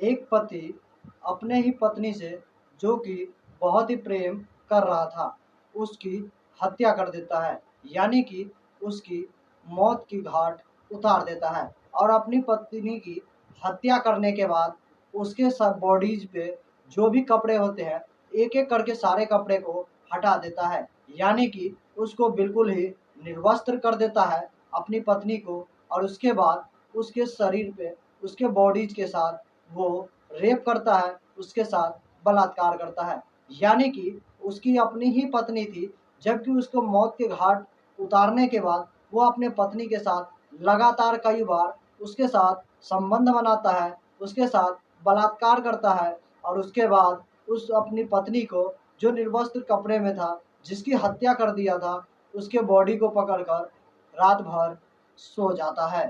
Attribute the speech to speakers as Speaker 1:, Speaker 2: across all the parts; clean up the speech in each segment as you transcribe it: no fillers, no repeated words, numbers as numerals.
Speaker 1: एक पति अपने ही पत्नी से, जो कि बहुत ही प्रेम कर रहा था, उसकी हत्या कर देता है। यानी कि उसकी मौत की घाट उतार देता है और अपनी पत्नी की हत्या करने के बाद उसके सब बॉडीज पे जो भी कपड़े होते हैं, एक एक करके सारे कपड़े को हटा देता है। यानी कि उसको बिल्कुल ही निर्वस्त्र कर देता है अपनी पत्नी को। और उसके बाद उसके शरीर पे, उसके बॉडीज के साथ वो रेप करता है, उसके साथ बलात्कार करता है। यानी कि उसकी अपनी ही पत्नी थी, जबकि उसको मौत के घाट उतारने के बाद वो अपने पत्नी के साथ लगातार कई बार उसके साथ संबंध बनाता है, उसके साथ बलात्कार करता है। और उसके बाद उस अपनी पत्नी को, जो निर्वस्त्र कपड़े में था, जिसकी हत्या कर दिया था, उसके बॉडी को पकड़कर रात भर सो जाता है।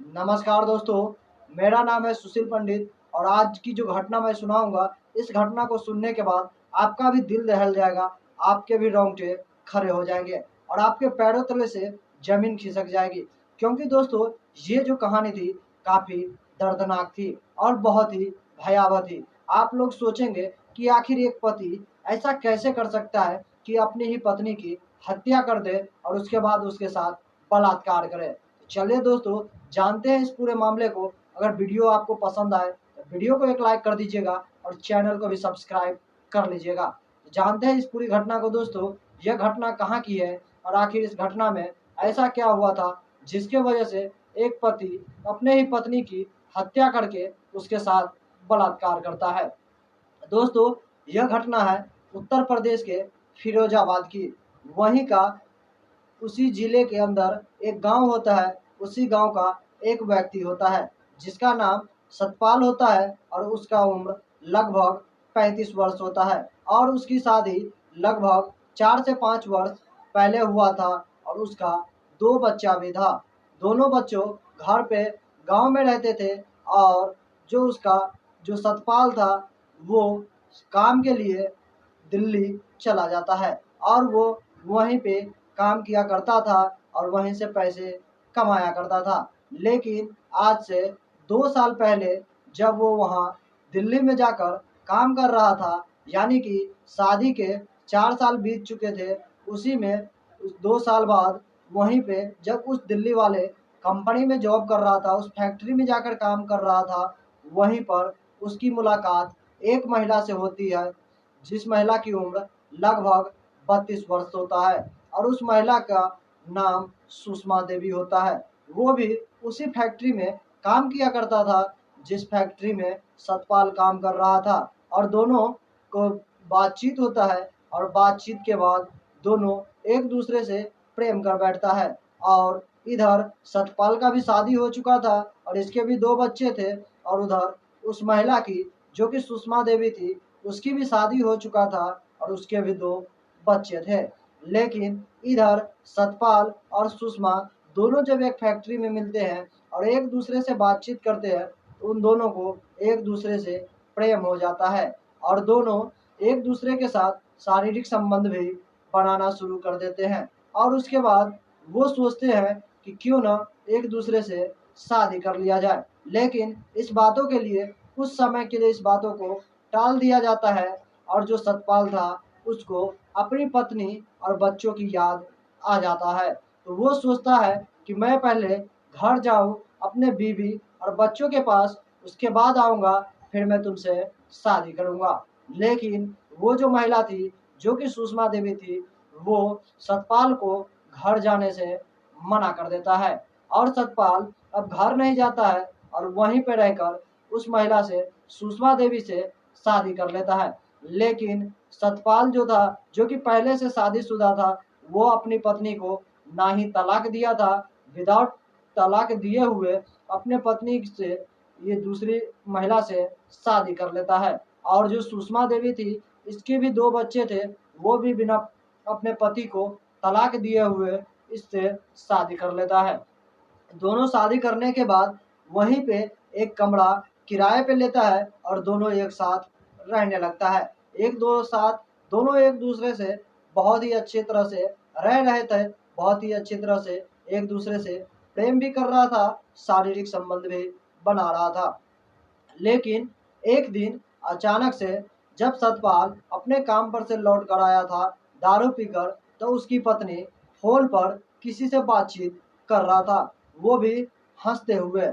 Speaker 1: नमस्कार दोस्तों, मेरा नाम है सुशील पंडित और आज की जो घटना मैं सुनाऊंगा, इस घटना को सुनने के बाद आपका भी दिल दहल जाएगा, आपके भी रोंगटे खड़े हो जाएंगे और आपके पैरों तले से ज़मीन खिसक जाएगी। क्योंकि दोस्तों, ये जो कहानी थी काफ़ी दर्दनाक थी और बहुत ही भयावह थी। आप लोग सोचेंगे कि आखिर एक पति ऐसा कैसे कर सकता है कि अपनी ही पत्नी की हत्या कर दे और उसके बाद उसके साथ बलात्कार करे। तो चलिए दोस्तों, जानते हैं इस पूरे मामले को। अगर वीडियो आपको पसंद आए तो वीडियो को एक लाइक कर दीजिएगा और चैनल को भी सब्सक्राइब कर लीजिएगा। तो जानते हैं इस पूरी घटना को दोस्तों, यह घटना कहाँ की है और आखिर इस घटना में ऐसा क्या हुआ था जिसके वजह से एक पति अपने ही पत्नी की हत्या करके उसके साथ बलात्कार करता है। दोस्तों, यह घटना है उत्तर प्रदेश के फिरोजाबाद की। वहीं का उसी जिले के अंदर एक गांव होता है, उसी गांव का एक व्यक्ति होता है जिसका नाम सतपाल होता है और उसका उम्र लगभग 35 वर्ष होता है और उसकी शादी लगभग 4 से 5 वर्ष पहले हुआ था और उसका 2 बच्चा भी था। दोनों बच्चों घर पे गांव में रहते थे और जो उसका जो सतपाल था, वो काम के लिए दिल्ली चला जाता है और वो वहीं पे काम किया करता था और वहीं से पैसे कमाया करता था। लेकिन आज से 2 साल पहले जब वो वहाँ दिल्ली में जाकर काम कर रहा था, यानी कि शादी के 4 साल बीत चुके थे, उसी में उस 2 साल बाद वहीं पे जब उस दिल्ली वाले कंपनी में जॉब कर रहा था, उस फैक्ट्री में जाकर काम कर रहा था, वहीं पर उसकी मुलाकात एक महिला से होती है, जिस महिला की उम्र लगभग 32 वर्ष होता है और उस महिला का नाम सुषमा देवी होता है। वो भी उसी फैक्ट्री में काम किया करता था जिस फैक्ट्री में सतपाल काम कर रहा था और दोनों को बातचीत होता है और बातचीत के बाद दोनों एक दूसरे से प्रेम कर बैठता है। और इधर सतपाल का भी शादी हो चुका था और इसके भी 2 बच्चे थे और उधर उस महिला की, जो कि सुषमा देवी थी, उसकी भी शादी हो चुका था और उसके भी 2 बच्चे थे। लेकिन इधर सतपाल और सुषमा दोनों जब एक फैक्ट्री में मिलते हैं और एक दूसरे से बातचीत करते हैं, तो उन दोनों को एक दूसरे से प्रेम हो जाता है और दोनों एक दूसरे के साथ शारीरिक संबंध भी बनाना शुरू कर देते हैं। और उसके बाद वो सोचते हैं कि क्यों ना एक दूसरे से शादी कर लिया जाए। लेकिन इस बातों के लिए, कुछ समय के लिए इस बातों को टाल दिया जाता है और जो सतपाल था उसको अपनी पत्नी और बच्चों की याद आ जाता है। तो वो सोचता है कि मैं पहले घर जाऊं अपने बीवी और बच्चों के पास, उसके बाद आऊँगा, फिर मैं तुमसे शादी करूँगा। लेकिन वो जो महिला थी, जो कि सुषमा देवी थी, वो सतपाल को घर जाने से मना कर देता है और सतपाल अब घर नहीं जाता है और वहीं पे रहकर उस महिला से, सुषमा देवी से शादी कर लेता है। लेकिन सतपाल जो था, जो कि पहले से शादीशुदा था, वो अपनी पत्नी को ना ही तलाक दिया था, विदाउट तलाक दिए हुए अपने पत्नी से ये दूसरी महिला से शादी कर लेता है। और जो सुषमा देवी थी, इसके भी 2 बच्चे थे, वो भी बिना अपने पति को तलाक दिए हुए इससे शादी कर लेता है। दोनों शादी करने के बाद वहीं पे एक कमरा किराए पे लेता है और दोनों एक साथ रहने लगता है। एक दो साथ दोनों एक दूसरे से बहुत ही अच्छी तरह से रह रहे थे, बहुत ही अच्छी तरह से एक दूसरे से प्रेम भी कर रहा था, शारीरिक संबंध भी बना रहा था। लेकिन एक दिन अचानक से जब सतपाल अपने काम पर से लौट कर आया था दारू पीकर, तो उसकी पत्नी फोन पर किसी से बातचीत कर रहा था, वो भी हंसते हुए।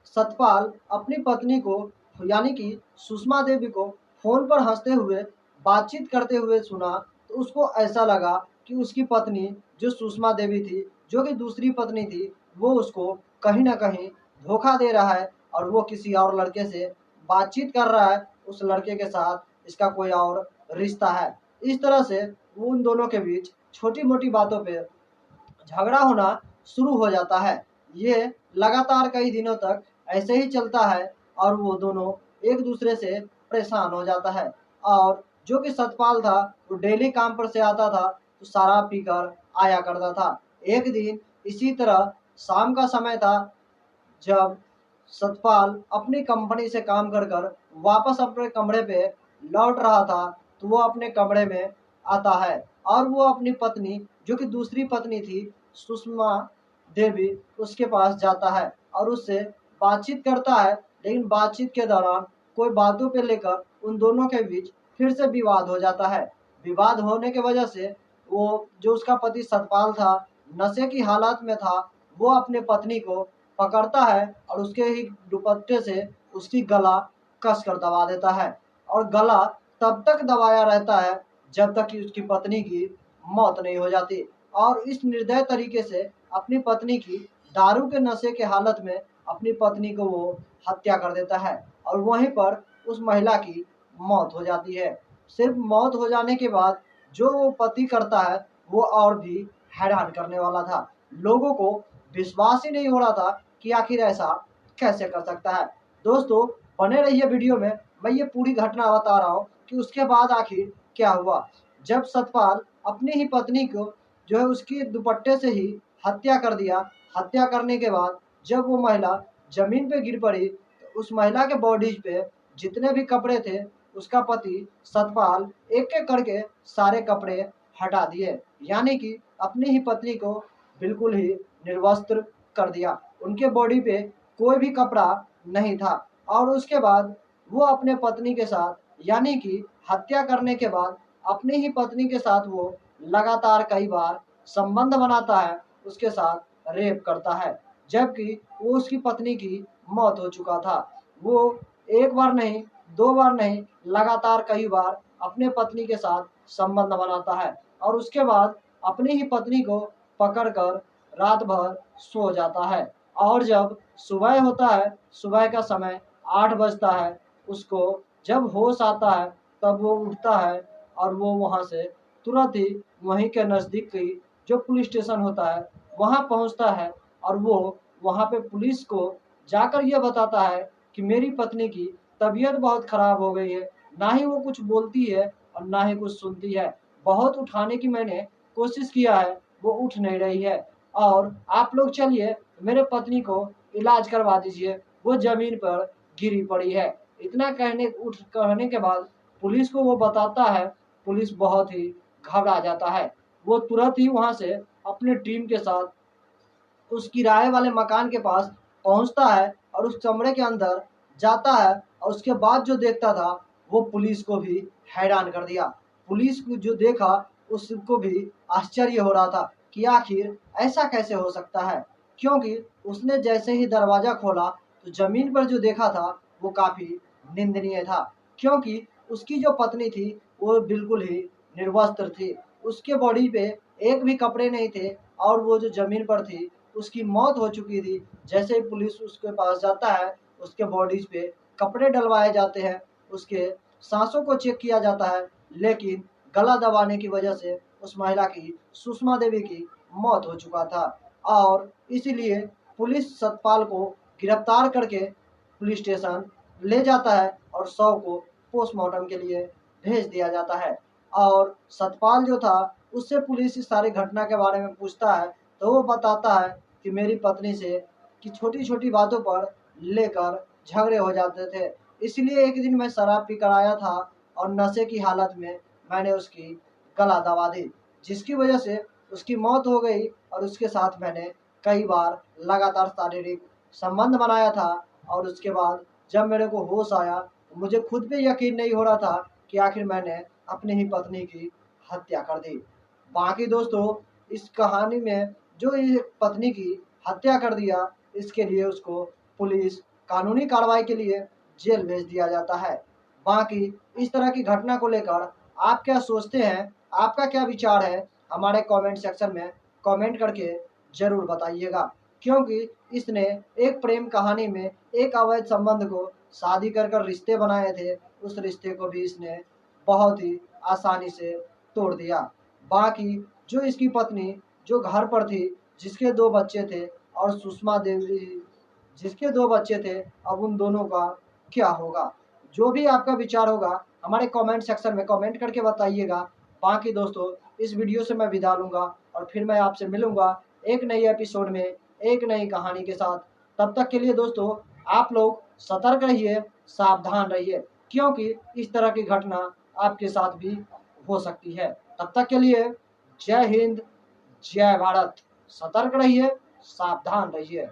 Speaker 1: सतपाल अपनी पत्नी को यानी कि सुषमा देवी को फोन पर हंसते हुए बातचीत करते हुए सुना, तो उसको ऐसा लगा कि उसकी पत्नी जो सुषमा देवी थी, जो कि दूसरी पत्नी थी, वो उसको कहीं ना कहीं धोखा दे रहा है और वो किसी और लड़के से बातचीत कर रहा है, उस लड़के के साथ इसका कोई और रिश्ता है। इस तरह से उन दोनों के बीच छोटी मोटी बातों पे झगड़ा होना शुरू हो जाता है। ये लगातार कई दिनों तक ऐसे ही चलता है और वो दोनों एक दूसरे से परेशान हो जाता है। और जो कि सतपाल था, वो डेली काम पर से आता था तो शराब पीकर आया करता था। एक दिन इसी तरह शाम का समय था, जब सतपाल अपनी कंपनी से काम कर कर वापस अपने कमरे पे लौट रहा था, तो वो अपने कमरे में आता है और वो अपनी पत्नी जो कि दूसरी पत्नी थी सुषमा देवी, उसके पास जाता है और उससे बातचीत करता है। लेकिन बातचीत के दौरान कोई बातों पे लेकर उन दोनों के बीच फिर से विवाद हो जाता है। विवाद होने की वजह से वो जो उसका पति सतपाल था, नशे की हालत में था, वो अपने पत्नी को पकड़ता है और उसके ही दुपट्टे से उसकी गला कस कर दबा देता है। और गला तब तक दबाया रहता है जब तक कि उसकी पत्नी की मौत नहीं हो जाती। और इस निर्दय तरीके से अपनी पत्नी की दारू के नशे के हालत में अपनी पत्नी को वो हत्या कर देता है और वहीं पर उस महिला की मौत हो जाती है। सिर्फ मौत हो जाने के बाद जो वो पति करता है वो और भी हैरान करने वाला था। लोगों को विश्वास ही नहीं हो रहा था कि आखिर ऐसा कैसे कर सकता है। दोस्तों, बने रहिए वीडियो में, मैं ये पूरी घटना बता रहा हूँ कि उसके बाद आखिर क्या हुआ। जब सतपाल अपनी ही पत्नी को जो है उसकी दुपट्टे से ही हत्या कर दिया, हत्या करने के बाद जब वो महिला जमीन पे गिर पड़ी, तो उस महिला के बॉडी पे जितने भी कपड़े थे, उसका पति सतपाल एक एक करके सारे कपड़े हटा दिए, यानी कि अपनी ही पत्नी को बिल्कुल ही निर्वस्त्र कर दिया। उनके बॉडी पे कोई भी कपड़ा नहीं था। और उसके बाद वो अपने पत्नी के साथ यानी कि हत्या करने के बाद अपनी ही पत्नी के साथ वो लगातार कई बार संबंध बनाता है, उसके साथ रेप करता है, जबकि वो उसकी पत्नी की मौत हो चुका था। वो एक बार नहीं, दो बार नहीं, लगातार कई बार अपने पत्नी के साथ संबंध बनाता है और उसके बाद अपनी ही पत्नी को पकड़कर रात भर सो जाता है। और जब सुबह होता है, सुबह का समय 8 बजता है, उसको जब होश आता है तब वो उठता है और वो वहाँ से तुरंत ही वहीं के नज़दीक की जो पुलिस स्टेशन होता है वहाँ पहुँचता है और वो वहाँ पे पुलिस को जाकर ये बताता है कि मेरी पत्नी की तबीयत बहुत ख़राब हो गई है, ना ही वो कुछ बोलती है और ना ही कुछ सुनती है। बहुत उठाने की मैंने कोशिश किया है, वो उठ नहीं रही है और आप लोग चलिए मेरे पत्नी को इलाज करवा दीजिए, वो ज़मीन पर गिरी पड़ी है। इतना कहने के बाद पुलिस को वो बताता है, पुलिस बहुत ही घबरा जाता है। वो तुरंत ही वहाँ से अपनी टीम के साथ उस किराए वाले मकान के पास पहुँचता है और उस कमरे के अंदर जाता है और उसके बाद जो देखता था वो पुलिस को भी हैरान कर दिया। पुलिस को जो देखा उसको भी आश्चर्य हो रहा था कि आखिर ऐसा कैसे हो सकता है, क्योंकि उसने जैसे ही दरवाज़ा खोला तो ज़मीन पर जो देखा था वो काफ़ी निंदनीय था, क्योंकि उसकी जो पत्नी थी वो बिल्कुल ही निर्वस्त्र थी। उसके बॉडी पे एक भी कपड़े नहीं थे और वो जो ज़मीन पर थी उसकी मौत हो चुकी थी। जैसे ही पुलिस उसके पास जाता है, उसके बॉडीज़ पे कपड़े डलवाए जाते हैं, उसके साँसों को चेक किया जाता है, लेकिन गला दबाने की वजह से उस महिला की, सुषमा देवी की मौत हो चुका था। और इसीलिए पुलिस सतपाल को गिरफ्तार करके पुलिस स्टेशन ले जाता है और शव को पोस्टमार्टम के लिए भेज दिया जाता है। और सतपाल जो था उससे पुलिस इस सारी घटना के बारे में पूछता है, तो वो बताता है कि मेरी पत्नी से कि छोटी-छोटी बातों पर लेकर झगड़े हो जाते थे। इसलिए एक दिन मैं शराब पीकर आया था और नशे की हालत में मैंने उसकी गला दबा दी, जिसकी वजह से उसकी मौत हो गई और उसके साथ मैंने कई बार लगातार शारीरिक संबंध बनाया था। और उसके बाद जब मेरे को होश आया मुझे खुद पे यकीन नहीं हो रहा था कि आखिर मैंने अपनी ही पत्नी की हत्या कर दी। बाकी दोस्तों, इस कहानी में जो ये पत्नी की हत्या कर दिया, इसके लिए उसको पुलिस कानूनी कार्रवाई के लिए जेल भेज दिया जाता है। बाकी इस तरह की घटना को लेकर आप क्या सोचते हैं? आपका क्या विचार है? हमारे कमेंट सेक्शन में कमेंट करके ज़रूर बताइएगा। क्योंकि इसने एक प्रेम कहानी में एक अवैध संबंध को शादी कर रिश्ते बनाए थे, उस रिश्ते को भी इसने बहुत ही आसानी से तोड़ दिया। बाकी जो इसकी पत्नी जो घर पर थी, जिसके 2 बच्चे थे, और सुषमा देवी जिसके 2 बच्चे थे, अब उन दोनों का क्या होगा? जो भी आपका विचार होगा हमारे कमेंट सेक्शन में कमेंट करके बताइएगा। बाकी दोस्तों, इस वीडियो से मैं विदा लूँगा और फिर मैं आपसे मिलूँगा एक नई एपिसोड में, एक नई कहानी के साथ। तब तक के लिए दोस्तों, आप लोग सतर्क रहिए, सावधान रहिए, क्योंकि इस तरह की घटना आपके साथ भी हो सकती है। तब तक के लिए जय हिंद, जय भारत। सतर्क रहिए, सावधान रहिए।